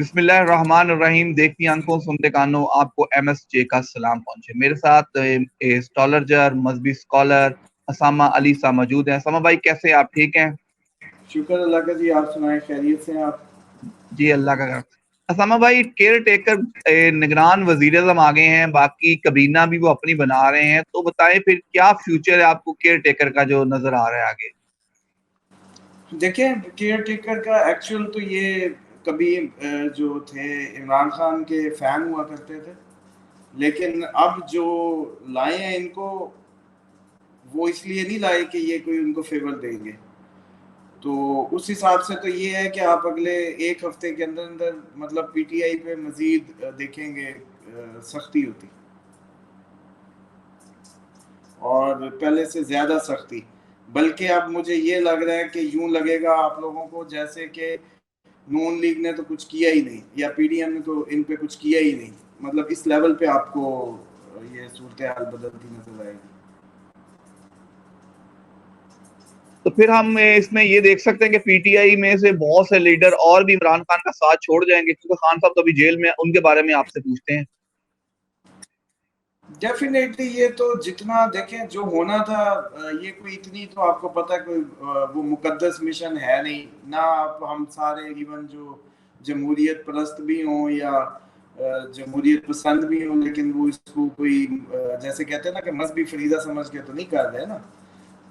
بسم اللہ الرحمن الرحیم. دیکھتی آنکھوں سنتے کانوں آپ کو ایم ایس جے کا سلام پہنچے. میرے ساتھ اسٹالرجر مذہبی اسکالر اسامہ علی صاحب موجود ہیں. اسامہ بھائی کیسے ہیں آپ؟ ٹھیک ہیں؟ شکر اللہ کا جی. آپ سنائیں خیریت سے ہیں آپ؟ جی اللہ کا کرم. اسامہ بھائی کیئر ٹیکر نگران وزیر اعظم آ گئے ہیں, باقی کابینہ بھی وہ اپنی بنا رہے ہیں, تو بتائیں پھر کیا فیوچر ہے آپ کو کیئر ٹیکر کا جو نظر آ رہا ہے آگے؟ دیکھیں کیئر ٹیکر کا ایکچوئل تو یہ کبھی جو تھے عمران خان کے فین ہوا کرتے تھے, لیکن اب جو لائے ہیں ان کو وہ اس لیے نہیں لائے کہ یہ کوئی ان کو فیور دیں گے. تو اس حساب سے تو یہ ہے کہ آپ اگلے ایک ہفتے کے اندر اندر مطلب پی ٹی آئی پہ مزید دیکھیں گے سختی ہوتی, اور پہلے سے زیادہ سختی. بلکہ اب مجھے یہ لگ رہا ہے کہ یوں لگے گا آپ لوگوں کو جیسے کہ نون لیگ نے تو کچھ کیا ہی نہیں, یا پی ڈی ایم نے تو ان پہ کچھ کیا ہی نہیں. مطلب اس لیول پہ آپ کو یہ صورتحال بدلتی نظر آئے گی. تو پھر ہم اس میں یہ دیکھ سکتے ہیں کہ پی ٹی آئی میں سے بہت سے لیڈر اور بھی عمران خان کا ساتھ چھوڑ جائیں گے, کیونکہ خان صاحب تو ابھی جیل میں, ان کے بارے میں آپ سے پوچھتے ہیں. ڈیفینیٹلی یہ تو جتنا دیکھیں جو ہونا تھا, یہ کوئی اتنی تو آپ کو پتہ کوئی وہ مقدس مشن ہے نہیں نہ. آپ ہم سارے ایون جو جمہوریت پرست بھی ہوں یا جمہوریت پسند بھی ہوں, لیکن وہ اس کو کوئی جیسے کہتے ہیں نا کہ مذہبی فریضہ سمجھ کے تو نہیں کر رہے نا.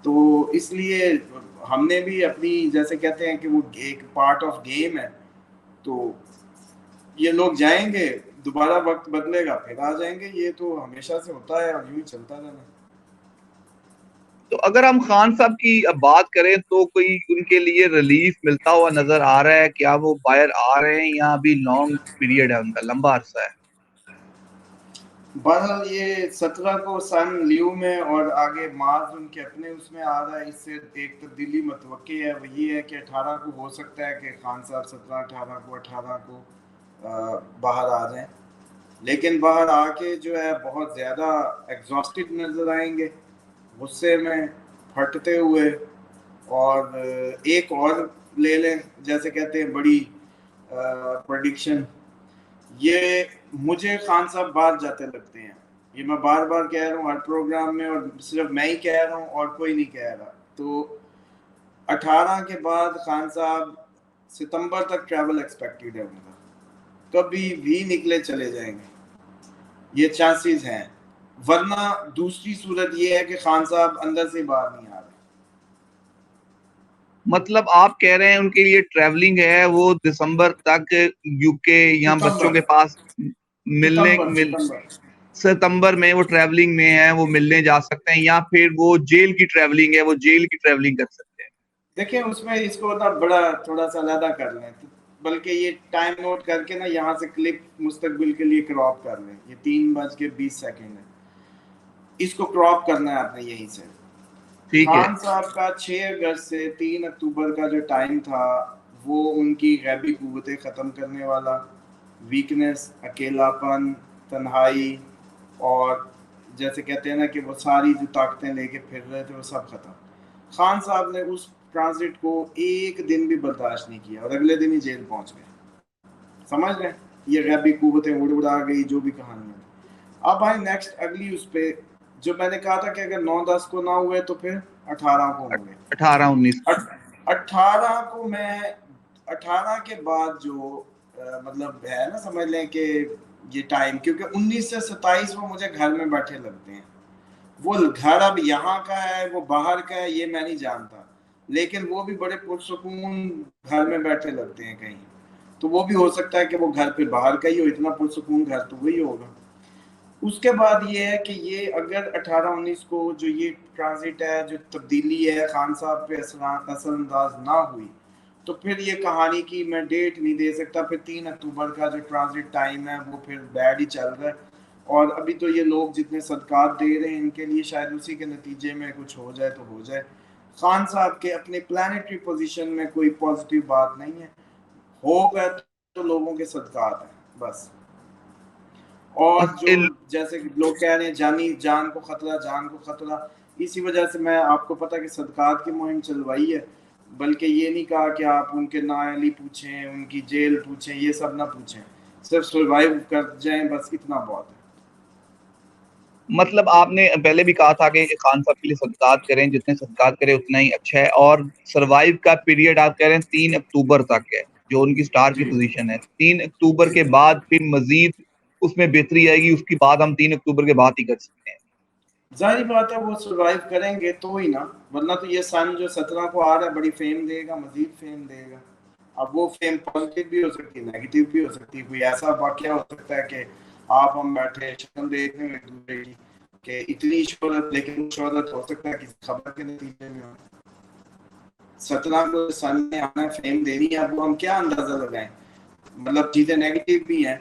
تو اس لیے ہم نے بھی اپنی جیسے کہتے ہیں کہ وہ ایک پارٹ آف گیم ہے. تو یہ لوگ جائیں گے, دوبارہ وقت بدلے گا, پھر آ جائیں گے. یہ تو ہمیشہ سے ہوتا ہے اور یوں ہی چلتا رہنا. تو اگر ہم خان صاحب کی اب بات کریں تو کوئی ان کے لیے ریلیف ملتا ہوا نظر آ رہا ہے؟ کیا وہ باہر آ رہے ہیں یا ابھی لانگ پیریڈ ہے ان کا, لمبا عرصہ ہے؟ بہرحال یہ 17 کو سن لیو میں اور آگے مارچ ان کے اپنے اس میں آ رہا ہے. اس سے ایک تبدیلی متوقع ہے, وہ یہ ہے کہ 18 کو ہو سکتا ہے کہ خان صاحب 18 کو باہر آ جائیں. لیکن باہر آ کے جو ہے بہت زیادہ ایگزاسٹڈ نظر آئیں گے, غصے میں پھٹتے ہوئے. اور ایک اور لے لیں جیسے کہتے ہیں بڑی پریڈکشن, یہ مجھے خان صاحب باہر جاتے لگتے ہیں. یہ میں بار بار کہہ رہا ہوں ہر پروگرام میں, اور صرف میں ہی کہہ رہا ہوں اور کوئی نہیں کہہ رہا. تو 18 کے بعد خان صاحب ستمبر تک ٹریول ایکسپیکٹڈ ہے ان کا, کبھی بھی نکلے چلے جائیں گے, یہ چانسز ہیں. ورنہ دوسری صورت یہ ہے کہ خان صاحب اندر سے باہر نہیں آ رہے. مطلب آپ کہہ رہے ہیں ان کے لیے ٹریولنگ ہے, وہ دسمبر تک یو کے یا بچوں کے پاس ستمبر میں وہ ٹریولنگ میں ہے, وہ ملنے جا سکتے ہیں, یا پھر وہ جیل کی ٹریولنگ ہے, وہ جیل کی ٹریولنگ کر سکتے ہیں. دیکھیں اس میں اس کو نا بڑا تھوڑا سا علیحدہ کر لیں, بلکہ یہ ٹائم نوٹ کر کے نا یہاں سے کلپ مستقبل کے لیے کراپ کر لیں. یہ 3:20 ہے, اس کو کراپ کرنا ہے آپ نے یہیں سے. ٹھیک ہے. خان صاحب کا 6 اگست سے 3 اکتوبر کا جو ٹائم تھا وہ ان کی غیبی قوتیں ختم کرنے والا, ویکنس, اکیلا پن, تنہائی, اور جیسے کہتے ہیں نا کہ وہ ساری جو طاقتیں لے کے پھر رہے تھے وہ سب ختم. خان صاحب نے اس ٹرانزٹ کو ایک دن بھی برداشت نہیں کیا اور اگلے دن ہی جیل پہنچ گئے. سمجھ رہے ہیں, یہ غیبی قوتیں اڑا گئی جو بھی کہانی ہے. اب آئے نیکسٹ اگلی اس پہ, جو میں نے کہا تھا کہ اگر 9-10 کو نہ ہوئے تو پھر 18 کو ہوں گے. 18-19 18 کو میں 18 کے بعد جو مطلب ہے نا, سمجھ لیں کہ یہ ٹائم, کیونکہ 19 سے 27 وہ مجھے گھر میں بیٹھے لگتے ہیں. وہ گھر اب یہاں کا ہے وہ باہر کا ہے یہ میں نہیں جانتا, لیکن وہ بھی بڑے پرسکون گھر میں بیٹھے لگتے ہیں کہیں. تو وہ بھی ہو سکتا ہے کہ وہ گھر پہ باہر کا ہی ہو, اتنا پرسکون گھر تو وہی ہوگا. اس کے بعد یہ ہے کہ یہ اگر 18-19 کو جو یہ ٹرانزٹ ہے, جو تبدیلی ہے خان صاحب پہ اثر انداز نہ ہوئی, تو پھر یہ کہانی کی میں ڈیٹ نہیں دے سکتا. پھر 3 اکتوبر کا جو ٹرانزٹ ٹائم ہے وہ پھر بیڈ ہی چل رہا ہے, اور ابھی تو یہ لوگ جتنے صدقات دے رہے ہیں ان کے لیے شاید اسی کے نتیجے میں کچھ ہو جائے تو ہو جائے. خان صاحب کے اپنے پلانٹری پوزیشن میں کوئی پازیٹیو بات نہیں ہے, ہوپ ہے تو لوگوں کے صدقات ہیں بس. اور جو جیسے لوگ کہہ رہے ہیں جان کو خطرہ, اسی وجہ سے میں آپ کو پتہ کہ صدقات کی مہم چلوائی ہے. بلکہ یہ نہیں کہا کہ آپ ان کے نااہلی پوچھیں, ان کی جیل پوچھیں, یہ سب نہ پوچھیں, صرف سروائیو کر جائیں بس, اتنا بہت ہے. مطلب آپ نے پہلے بھی کہا تھا کہ خان صاحب کے لیے صدقات کریں, جتنے صدقات کریں اتنا ہی اچھا ہے, اور سروائیو کا پیریڈ آپ کہہ رہے ہیں 3 اکتوبر تک ہے جو ان کی سٹار کی جی پوزیشن ہے. 3 اکتوبر کے جی بعد پھر مزید اس میں بہتری آئے گی, اس کی بات ہم 3 اکتوبر کے بعد ہی کر سکتے ہیں. ظاہری بات ہے وہ سروائیو کریں گے تو ہی نا, ورنہ تو یہ سن جو 17 کو آ رہا ہے بڑی فیم دے گا, مزید فیم دے گا. اب وہ فیم پازیٹیو بھی ہو سکتی ہے, نیگیٹیو بھی ہو سکتی ہے. کوئی ایسا واقعہ ہو سکتا ہے کہ آپ ہم بیٹھے شکل دیکھ رہے ہیں ایک دوسرے کی کہ اتنی شہرت, لیکن شہرت ہو سکتا ہے کسی خبر کے نتیجے میں ہو. 17 کو سن نے آنا فیم دینی ہے, اب وہ ہم کیا اندازہ لگائیں. مطلب چیزیں نیگیٹیو بھی ہیں,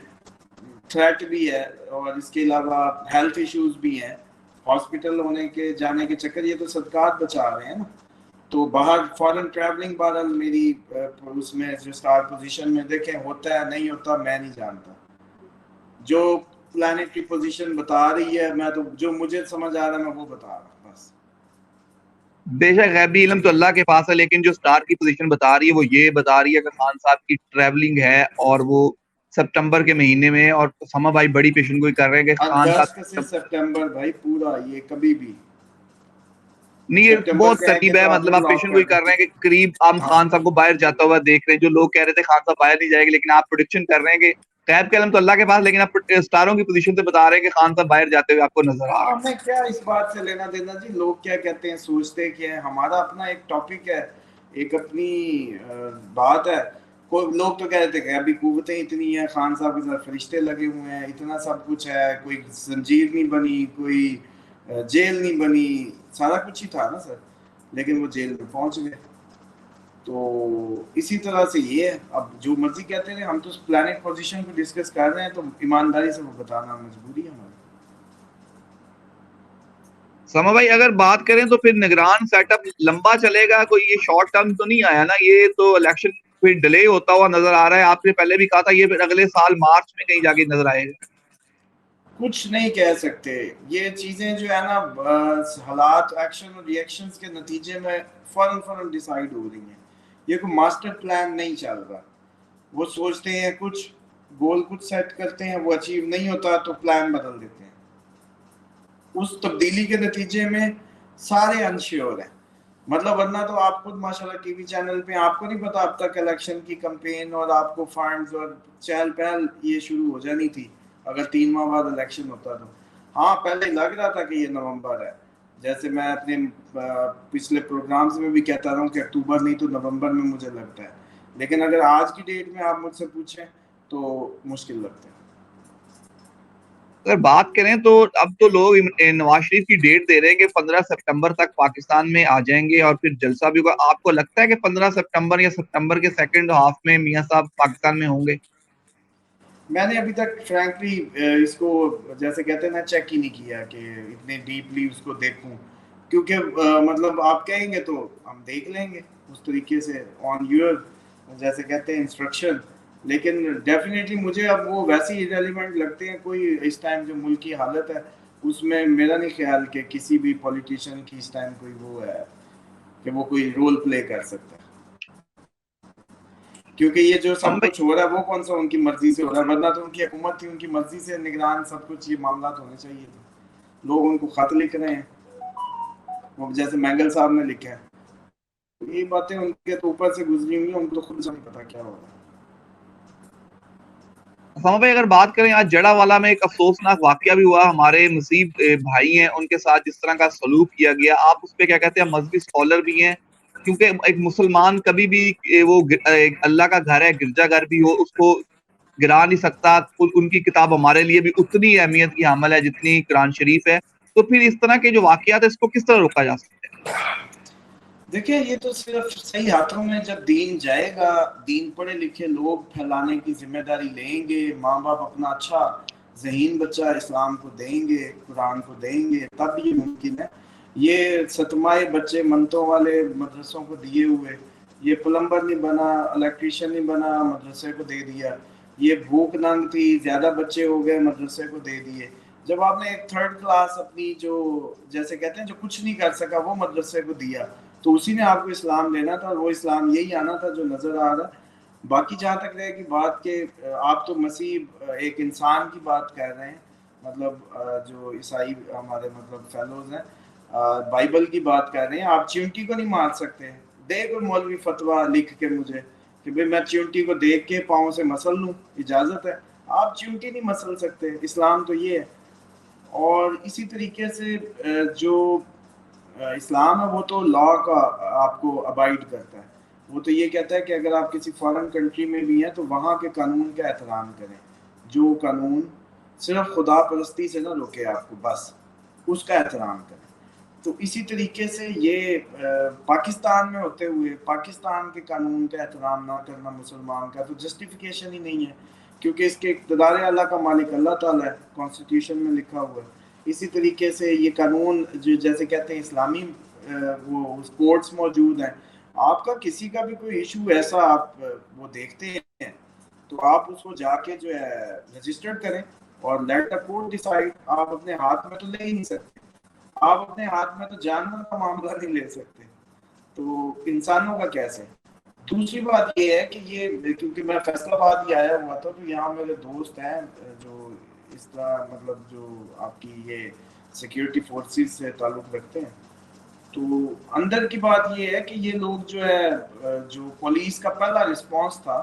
تھریٹ بھی ہے, اور اس کے علاوہ ہیلتھ ایشوز بھی ہیں, ہاسپٹل ہونے کے جانے کے چکر, یہ تو صدقات بچا رہے ہیں نا. تو باہر فارن ٹریولنگ بہرحال میری اس میں جو اسٹار پوزیشن میں دیکھیں ہوتا ہے نہیں ہوتا میں نہیں جانتا. جو پلانیٹری پوزیشن بتا رہی ہے, میں تو جو مجھے سمجھ آ رہا ہے میں وہ بتا رہا ہوں بس. بے شک غیبی علم تو اللہ کے پاس ہے, لیکن جو سٹار کی پوزیشن بتا رہی ہے وہ یہ بتا رہی ہے کہ خان صاحب کی ٹریولنگ ہے اور وہ سپٹمبر کے مہینے میں, اور سما بھائی بڑی پیشن گوئی کر رہے ہیں کہ خان اگست سے صاحب سپٹمبر بھائی پورا, یہ کبھی بھی نہیں, یہ سپٹمبر بہت کہیں گے قریب ہے. تو مطلب نے آپ لاک پیشن گوئی کر کر رہے ہیں دیں. کہ قریب ہم ہاں خان صاحب کو باہر جاتا ہوا دیکھ رہے ہیں. جو لوگ کہہ رہے تھے خان صاحب باہر نہیں جائے گے, لیکن آپ پروڈکشن کر رہے ہیں کہ غیب کا علم تو اللہ کے پاس, لیکن آپ سٹاروں کی پوزیشن سے بتا رہے ہیں کہ خان صاحب باہر جاتے ہوئے آپ کو نظر آ رہے ہیں. ہمیں کیا اس بات سے لینا دینا جی, لوگ کیا کہتے ہیں سوچتے کیا ہے, ہمارا اپنا ایک ٹاپک ہے, ایک اپنی بات ہے. کوئی لوگ تو کہہ رہے تھے کہ ابھی قوتیں اتنی ہیں, خان صاحب کے ساتھ فرشتے لگے ہوئے ہیں, اتنا سب کچھ ہے, کوئی زنجیر نہیں بنی, کوئی جیل نہیں بنی, سارا کچھ ہی تھا نا سر, لیکن وہ جیل میں پہنچ گئے. تو اسی طرح سے یہ ہے, اب جو مرضی کہتے ہیں, ہم تو پلانٹ پوزیشن کو ڈسکس کر رہے ہیں, تو ایمانداری سے وہ بتانا مجبوری ہے ہماری. سما بھائی اگر بات کریں تو پھر نگران سیٹ اپ لمبا چلے گا, کوئی یہ شارٹ ٹرم تو نہیں آیا نا, یہ تو الیکشن پھر ڈیلے ہوتا ہوا نظر آ رہا ہے. آپ نے پہلے بھی کہا تھا یہ پھر اگلے سال مارچ میں کہیں جا کے نظر آئے گا. کچھ نہیں کہہ سکتے, یہ چیزیں جو ہے نا حالات ایکشن اور ری ایکشنز کے نتیجے میں فوراً ڈیسائیڈ ہو رہی ہیں. یہ کوئی ماسٹر پلان نہیں چل رہا. وہ سوچتے ہیں کچھ, گول کچھ سیٹ کرتے ہیں, وہ اچیو نہیں ہوتا تو پلان بدل دیتے ہیں. اس تبدیلی کے نتیجے میں سارے انشیور ہیں. مطلب ورنہ تو آپ خود ماشاءاللہ ٹی وی چینل پہ, آپ کو نہیں پتا اب تک الیکشن کی کمپین اور آپ کو فنڈز اور چہل پہل یہ شروع ہو جانی تھی اگر 3 ماہ بعد الیکشن ہوتا تو. ہاں پہلے لگ رہا تھا کہ یہ نومبر ہے, جیسے میں اپنے پچھلے پروگرامز میں بھی کہتا رہا ہوں کہ اکتوبر نہیں تو نومبر میں مجھے لگتا ہے, لیکن اگر آج کی ڈیٹ میں آپ مجھ سے پوچھیں تو مشکل لگتا ہے. اگر بات کریں تو اب تو لوگ نواز شریف کی ڈیٹ دے رہے ہیں کہ 15 سپٹمبر تک پاکستان میں آ جائیں گے اور پھر جلسہ بھی ہوگا. آپ کو لگتا ہے کہ 15 سپٹمبر یا سپٹمبر کے سیکنڈ ہاف میں میاں صاحب پاکستان میں ہوں گے؟ میں نے ابھی تک فرینکلی اس کو جیسے کہتے ہیں نا چیک ہی نہیں کیا کہ اتنے ڈیپلی اس کو دیکھوں, کیونکہ مطلب آپ کہیں گے تو ہم دیکھ لیں گے اس طریقے سے آن یور جیسے کہتے ہیں انسٹرکشن. لیکن ڈیفینیٹلی مجھے اب وہ ویسے ہی ریلیونٹ لگتے ہیں. کوئی اس ٹائم جو ملک کی حالت ہے اس میں میرا نہیں خیال کہ کسی بھی پولیٹیشین کی اس ٹائم کوئی وہ ہے کہ وہ کوئی رول پلے کر سکتا ہے, کیونکہ یہ جو ہم سب کچھ ہو رہا ہے وہ کون سا ان کی مرضی سے ہو رہا ہے, ورنہ تو ان کی حکومت تھی, ان کی مرضی سے نگران سب کچھ یہ معاملات ہونے چاہیے تھے. لوگ ان کو خط لکھ رہے ہیں, وہ جیسے مینگل صاحب نے لکھا ہے, یہ باتیں ان کے تو اوپر سے گزری ہوئی ہیں, ان کو خود سے نہیں پتا کیا ہو رہا ہے. سما بھائی اگر بات کریں آج جڑا والا میں ایک افسوسناک واقعہ بھی ہوا, ہمارے مصیب بھائی ہیں ان کے ساتھ جس طرح کا سلوک کیا گیا. آپ اس پہ کیا کہتے ہیں, مذہبی اسکالر بھی ہیں, کیونکہ ایک مسلمان کبھی بھی وہ اللہ کا گھر ہے, گرجا گھر بھی ہو, اس کو گرا نہیں سکتا. ان کی کتاب ہمارے لیے بھی اتنی اہمیت کی حامل ہے جتنی قرآن شریف ہے. تو پھر اس طرح کے جو واقعات ہیں اس کو کس طرح روکا جا سکتا ہے؟ دیکھیں یہ تو صرف صحیح ہاتھوں میں جب دین جائے گا, دین پڑھے لکھے لوگ پھیلانے کی ذمہ داری لیں گے, ماں باپ اپنا اچھا ذہین بچہ اسلام کو دیں گے, قرآن کو دیں گے, تب یہ ممکن ہے. یہ ستمائے بچے منتوں والے مدرسوں کو دیے ہوئے, یہ پلمبر نہیں بنا, الیکٹریشین نہیں بنا, مدرسے کو دے دیا. یہ بھوک ننگ تھی, زیادہ بچے ہو گئے, مدرسے کو دے دیے. جب آپ نے ایک تھرڈ کلاس اپنی جو جیسے کہتے ہیں جو کچھ نہیں کر سکا وہ مدرسے کو دیا, تو اسی نے آپ کو اسلام دینا تھا، اور وہ اسلام یہی آنا تھا جو نظر آ رہا ہے۔ باقی جہاں تک رہے گی بات کہ آپ تو مسیح ایک انسان کی بات کر رہے ہیں، مطلب جو عیسائی ہمارے مطلب فیلوز ہیں بائبل کی بات کر رہے ہیں، آپ چیونٹی کو نہیں مار سکتے۔ دے کوئی مولوی فتویٰ لکھ کے مجھے کہ بھئی میں چیونٹی کو دیکھ کے پاؤں سے مسل لوں، اجازت ہے؟ آپ چیونٹی نہیں مسل سکتے، اسلام تو یہ ہے۔ اور اسی طریقے سے جو اسلام ہے وہ تو لا کا آپ کو ابائڈ کرتا ہے، وہ تو یہ کہتا ہے کہ اگر آپ کسی فارن کنٹری میں بھی ہیں تو وہاں کے قانون کا احترام کریں، جو قانون صرف خدا پرستی سے نہ روکے آپ کو، بس اس کا احترام کریں۔ تو اسی طریقے سے یہ پاکستان میں ہوتے ہوئے پاکستان کے قانون کا احترام نہ کرنا مسلمان کا تو جسٹیفیکیشن ہی نہیں ہے، کیونکہ اس کے اقتدار اعلیٰ کا مالک اللہ تعالیٰ ہے، کانسٹیٹیوشن میں لکھا ہوا ہے۔ اسی طریقے سے یہ قانون جو جیسے کہتے ہیں اسلامی وہ کورٹس موجود ہیں، آپ کا کسی کا بھی کوئی ایشو ایسا آپ وہ دیکھتے ہیں تو آپ اس کو جا کے جو ہے رجسٹر کریں اور لیٹ دا کورٹ ڈیسائیڈ۔ آپ اپنے ہاتھ میں تو لے ہی نہیں سکتے، آپ اپنے ہاتھ میں تو جانور کا معاملہ نہیں لے سکتے، تو انسانوں کا کیسے؟ دوسری بات یہ ہے کہ یہ کیونکہ میں فیصل آباد ہی آیا ہوا تھا تو یہاں میرے دوست ہیں جو اس طرح مطلب جو آپ کی یہ سیکیورٹی فورسز سے تعلق رکھتے ہیں، تو اندر کی بات یہ ہے کہ یہ لوگ جو ہے جو پولیس کا پہلا رسپانس تھا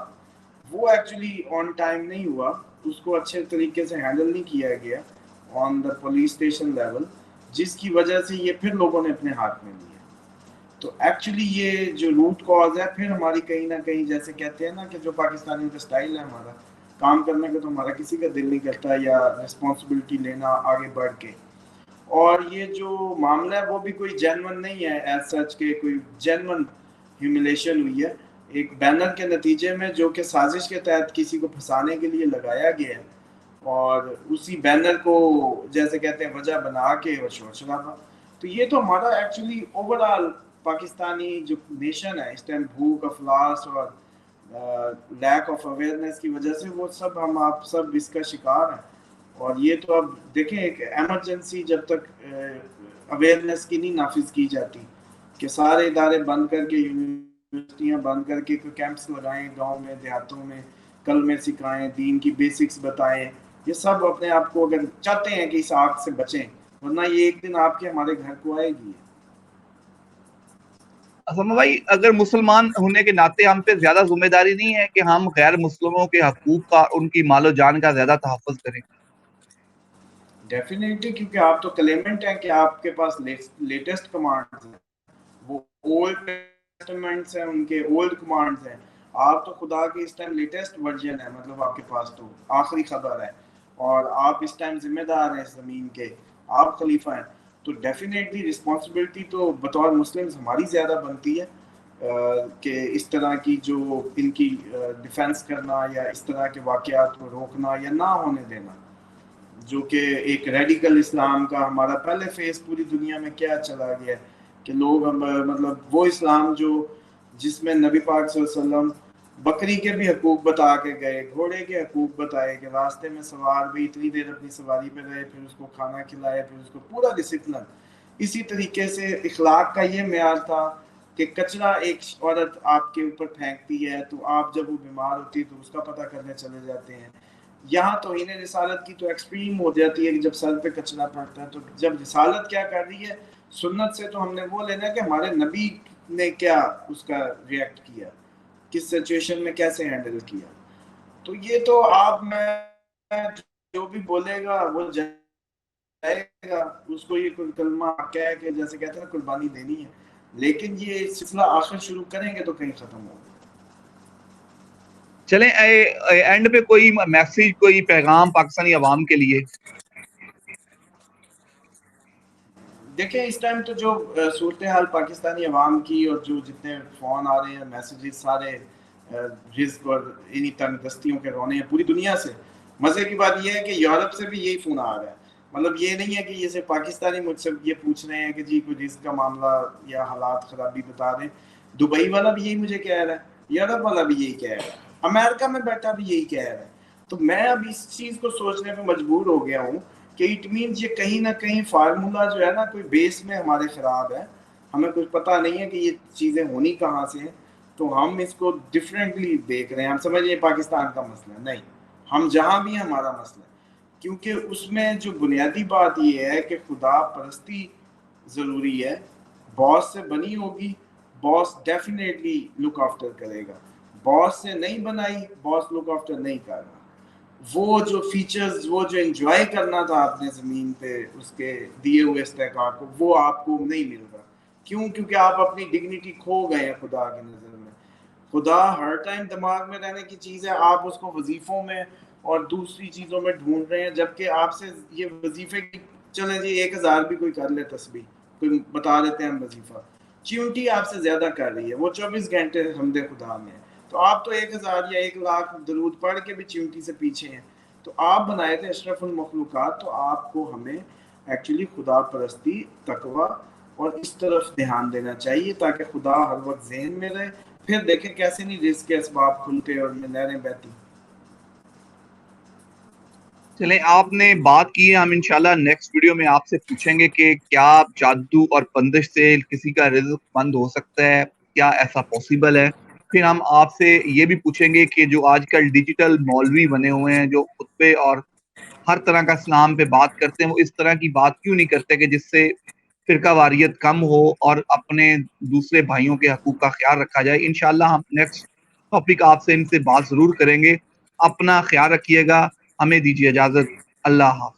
وہ ایکچولی آن ٹائم نہیں ہوا، اس کو اچھے طریقے سے ہینڈل نہیں کیا گیا آن دا پولیس اسٹیشن لیول، جس کی وجہ سے یہ پھر لوگوں نے اپنے ہاتھ میں لیا۔ تو ایکچولی یہ جو روٹ کاز ہے پھر ہماری کہیں نہ کہیں جیسے کہتے ہیں نا کہ جو پاکستانی کا سٹائل ہے ہمارا کام کرنے کا، تو ہمارا کسی کا دل نہیں کرتا یا رسپانسبلٹی لینا آگے بڑھ کے، اور یہ جو معاملہ ہے وہ بھی کوئی جینون نہیں ہے ایز سچ کہ کوئی جینون ہیوملیشن ہوئی ہے، ایک بینر کے نتیجے میں جو کہ سازش کے تحت کسی کو پھنسانے کے لیے لگایا گیا ہے، اور اسی بینر کو جیسے کہتے ہیں وجہ بنا کے وہ شور شرابہ۔ تو یہ تو ہمارا ایکچولی اوور آل پاکستانی جو نیشن ہے اس ٹائم بھوک افلاس اور لیک آف اویئرنیس کی وجہ سے وہ سب ہم آپ سب اس کا شکار ہیں۔ اور یہ تو اب دیکھیں ایک ایمرجنسی جب تک اویئرنیس کی نہیں نافذ کی جاتی کہ سارے ادارے بند کر کے یونیورسٹیاں بند کر کے کیمپس لگائیں گاؤں میں دیہاتوں میں، کلمے سکھائیں، دین کی بیسکس بتائیں، یہ سب اپنے آپ کو اگر چاہتے ہیں کہ اس آگ سے بچیں، ورنہ یہ ایک دن آپ کے ہمارے گھر کو آئے گی۔ اسامہ بھائی اگر مسلمان ہونے کے ناطے ہم پہ زیادہ ذمہ داری نہیں ہے کہ ہم غیر مسلموں کے حقوق کا ان کی مال و جان کا زیادہ تحفظ کریں؟ ڈیفینیٹلی، کیونکہ آپ تو کلیمنٹ ہیں کہ آپ کے پاس لیٹسٹ کمانڈز ہیں، وہ اولڈ ٹیسٹمنٹس ہیں، ان کے اولڈ کمانڈز ہیں، آپ تو خدا کی اس ٹائم لیٹسٹ ورژن ہے، مطلب آپ کے پاس تو آخری خبر ہے، اور آپ اس ٹائم ذمہ دار ہیں اس زمین کے، آپ خلیفہ ہیں، تو ڈیفینیٹلی رسپانسبلٹی تو بطور مسلمز ہماری زیادہ بنتی ہے کہ اس طرح کی جو ان کی ڈیفینس کرنا یا اس طرح کے واقعات کو روکنا یا نہ ہونے دینا، جو کہ ایک ریڈیکل اسلام کا ہمارا پہلے فیس پوری دنیا میں کیا چلا گیا ہے کہ لوگ مطلب وہ اسلام جو جس میں نبی پاک صلی اللہ علیہ وسلم بکری کے بھی حقوق بتا کے گئے، گھوڑے کے حقوق بتائے کہ راستے میں سوار بھی اتنی دیر اپنی سواری پہ رہے، پھر اس کو کھانا کھلائے، پھر اس کو پورا ڈسپلن۔ اسی طریقے سے اخلاق کا یہ معیار تھا کہ کچرا ایک عورت آپ کے اوپر پھینکتی ہے تو آپ جب وہ بیمار ہوتی ہے تو اس کا پتہ کرنے چلے جاتے ہیں۔ یہاں توہین رسالت کی تو ایکسٹریم ہو جاتی ہے کہ جب سر پہ کچرا پڑتا ہے، تو جب رسالت کیا کر رہی ہے سنت سے، تو ہم نے وہ لینا ہے کہ ہمارے نبی نے کیا اس کا ریئیکٹ کیا، کس سچویشن میں کیسے ہینڈل کیا۔ تو یہ تو آپ میں جو بھی بولے گا وہ جائے گا، اس کو یہ کوئی کلمہ کہہ کے جیسے کہتے ہیں قربانی دینی ہے، لیکن یہ سلسلہ آخر شروع کریں گے تو کہیں ختم ہوگا۔ چلیں اینڈ پہ کوئی میسیج، کوئی پیغام پاکستانی عوام کے لیے؟ دیکھیں اس ٹائم تو جو صورتحال پاکستانی عوام کی اور جو جتنے فون آ رہے ہیں میسیجز سارے رزق اور انہی تنگ دستیوں کے رونے ہیں پوری دنیا سے۔ مزے کی بات یہ ہے کہ یورپ سے بھی یہی فون آ رہا ہے، مطلب یہ نہیں ہے کہ یہ صرف پاکستانی مجھ سے یہ پوچھ رہے ہیں کہ جی کوئی رزق کا معاملہ یا حالات خرابی بتا دیں، دبئی والا بھی یہی مجھے کہہ رہا ہے، یورپ والا بھی یہی کہہ رہا ہے، امریکہ میں بیٹھا بھی یہی کہہ رہا ہے۔ تو میں اب اس چیز کو سوچنے پہ مجبور ہو گیا ہوں کہ اٹ مینز یہ کہیں نہ کہیں فارمولا جو ہے نا کوئی بیس میں ہمارے خراب ہے، ہمیں کچھ پتہ نہیں ہے کہ یہ چیزیں ہونی کہاں سے ہیں، تو ہم اس کو ڈفرینٹلی دیکھ رہے ہیں. ہم سمجھ یہ پاکستان کا مسئلہ ہے، نہیں، ہم جہاں بھی ہیں ہمارا مسئلہ ہے. کیونکہ اس میں جو بنیادی بات یہ ہے کہ خدا پرستی ضروری ہے. باس سے بنی ہوگی، باس ڈیفینیٹلی لک آفٹر کرے گا. باس سے نہیں بنائی، باس لک آفٹر نہیں کر رہا. وہ جو فیچرز، وہ جو انجوائے کرنا تھا آپ نے زمین پہ اس کے دیے ہوئے استحقاق کو، وہ آپ کو نہیں مل رہا. کیوں؟ کیونکہ آپ اپنی ڈگنیٹی کھو گئے ہیں خدا کی نظر میں. خدا ہر ٹائم دماغ میں رہنے کی چیز ہے، آپ اس کو وظیفوں میں اور دوسری چیزوں میں ڈھونڈ رہے ہیں، جبکہ آپ سے یہ وظیفے کی، چلیں جی 1000 بھی کوئی کر لے تسبیح، کوئی بتا دیتے ہیں ہم وظیفہ، چیونٹی آپ سے زیادہ کر رہی ہے، وہ 24 گھنٹے حمد خدا میں ہے. تو آپ تو 1000 یا 1,00,000 درود پڑھ کے بھی چیونٹی سے پیچھے ہیں. تو آپ بنائے تھے اشرف المخلوقات، تو آپ کو ہمیں ایکچولی خدا پرستی، تقوی اور اس طرف دھیان دینا چاہیے تاکہ خدا ہر وقت ذہن میں رہے. پھر دیکھیں کیسے نہیں رزق کے اسباب کھلتے اور نہریں بہتی. چلیں آپ نے بات کی ہے، ہم انشاءاللہ نیکسٹ ویڈیو میں آپ سے پوچھیں گے کہ کیا جادو اور بندش سے کسی کا رزق بند ہو سکتا ہے، کیا ایسا پاسبل ہے. پھر ہم آپ سے یہ بھی پوچھیں گے کہ جو آج کل ڈیجیٹل مولوی بنے ہوئے ہیں جو خطبے اور ہر طرح کا اسلام پہ بات کرتے ہیں، وہ اس طرح کی بات کیوں نہیں کرتے کہ جس سے فرقہ واریت کم ہو اور اپنے دوسرے بھائیوں کے حقوق کا خیال رکھا جائے. انشاءاللہ ہم نیکسٹ ٹاپک آپ سے ان سے بات ضرور کریں گے. اپنا خیال رکھیے گا. ہمیں دیجیے اجازت. اللہ حافظ.